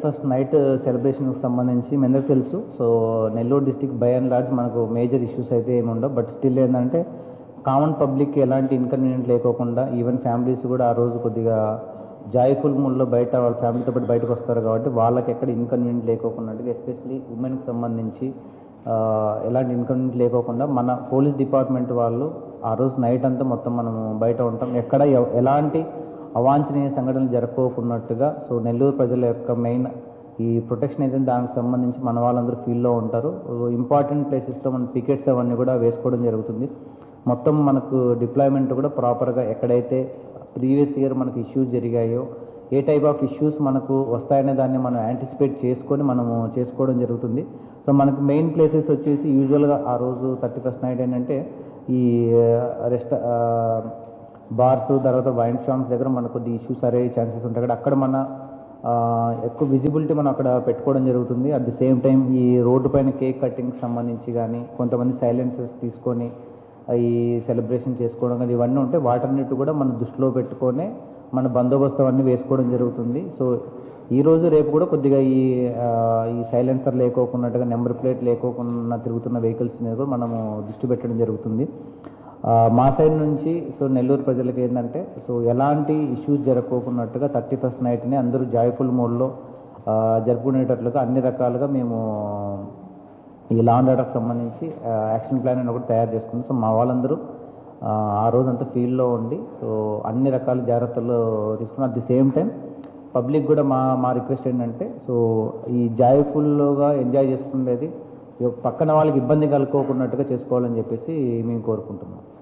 31st night సెలబ్రేషన్కి సంబంధించి మీ అందరికీ తెలుసు. So Nellore district by and large మనకు మేజర్ ఇష్యూస్ అయితే ఏమి ఉండవు. బట్ స్టిల్ ఏంటంటే కామన్ పబ్లిక్కి ఎలాంటి ఇన్కన్వీనియంట్ లేకోకుండా ఈవెన్ ఫ్యామిలీస్ కూడా ఆ రోజు కొద్దిగా జాయ్ఫుల్ మూడ్లో బయట వాళ్ళ ఫ్యామిలీతో పాటు బయటకు వస్తారు కాబట్టి వాళ్ళకి ఎక్కడ ఇన్కన్వీనియంట్ లేకోకుండా ఎస్పెషలీ ఉమెన్కి సంబంధించి ఎలాంటి ఇన్కన్వీనియంట్ లేకోకుండా మన పోలీస్ డిపార్ట్మెంట్ వాళ్ళు ఆ రోజు నైట్ అంతా మొత్తం మనము బయట ఉంటాం. ఎక్కడ ఎలాంటి అవాంఛనీయ సంఘటనలు జరగకోకున్నట్టుగా సో నెల్లూరు ప్రజల యొక్క మెయిన్ ఈ ప్రొటెక్షన్ అయితే దానికి సంబంధించి మన వాళ్ళందరూ ఫీల్డ్లో ఉంటారు. ఇంపార్టెంట్ ప్లేసెస్లో మన పికెట్స్ అవన్నీ కూడా వేసుకోవడం జరుగుతుంది. మొత్తం మనకు డిప్లాయ్మెంట్ కూడా ప్రాపర్గా ఎక్కడైతే ప్రీవియస్ ఇయర్ మనకు ఇష్యూస్ జరిగాయో ఏ టైప్ ఆఫ్ ఇష్యూస్ మనకు వస్తాయనే దాన్ని మనం యాంటిసిపేట్ చేసుకొని మనము చేసుకోవడం జరుగుతుంది. సో మనకు మెయిన్ ప్లేసెస్ వచ్చేసి యూజువల్గా ఆ రోజు 31st నైట్ ఏంటంటే ఈ బార్స్ తర్వాత వైన్ షాప్స్ దగ్గర మనకు కొద్ది ఇష్యూస్ అయ్యే ఛాన్సెస్ ఉంటాయి. అక్కడ మన ఎక్కువ విజిబిలిటీ మనం అక్కడ పెట్టుకోవడం జరుగుతుంది. అట్ ది సేమ్ టైం ఈ రోడ్డు పైన కేక్ కటింగ్కి సంబంధించి కానీ కొంతమంది సైలెన్సెస్ తీసుకొని ఈ సెలబ్రేషన్ చేసుకోవడం కానీ ఇవన్నీ ఉంటే వాటన్నిటి కూడా మన దృష్టిలో పెట్టుకొని మన బందోబస్తు అవన్నీ వేసుకోవడం జరుగుతుంది. సో ఈరోజు రేపు కూడా కొద్దిగా ఈ సైలెన్సర్ లేకోకున్నట్టుగా నెంబర్ ప్లేట్ లేకోకుండా తిరుగుతున్న వెహికల్స్ మీద కూడా మనము దృష్టి పెట్టడం జరుగుతుంది. మా సైడ్ నుంచి సో నెల్లూరు ప్రజలకి ఏంటంటే సో ఎలాంటి ఇష్యూస్ జరగకోకున్నట్టుగా 31st నైట్ని అందరూ జాయ్ఫుల్ మోడ్లో జరుపుకునేటట్లుగా అన్ని రకాలుగా మేము ఈ లా అండ్ ఆర్డర్కి సంబంధించి యాక్షన్ ప్లాన్ అని ఒకటి తయారు చేసుకుంది. సో మా వాళ్ళందరూ ఆ రోజంతా ఫీల్డ్లో ఉండి సో అన్ని రకాల జాగ్రత్తలు తీసుకుని at the same time public కూడా మా రిక్వెస్ట్ ఏంటంటే సో ఈ జాయ్ఫుల్గా ఎంజాయ్ చేసుకునేది పక్కన వాళ్ళకి ఇబ్బంది కలుకోకున్నట్టుగా చేసుకోవాలని చెప్పేసి మేము కోరుకుంటున్నాం.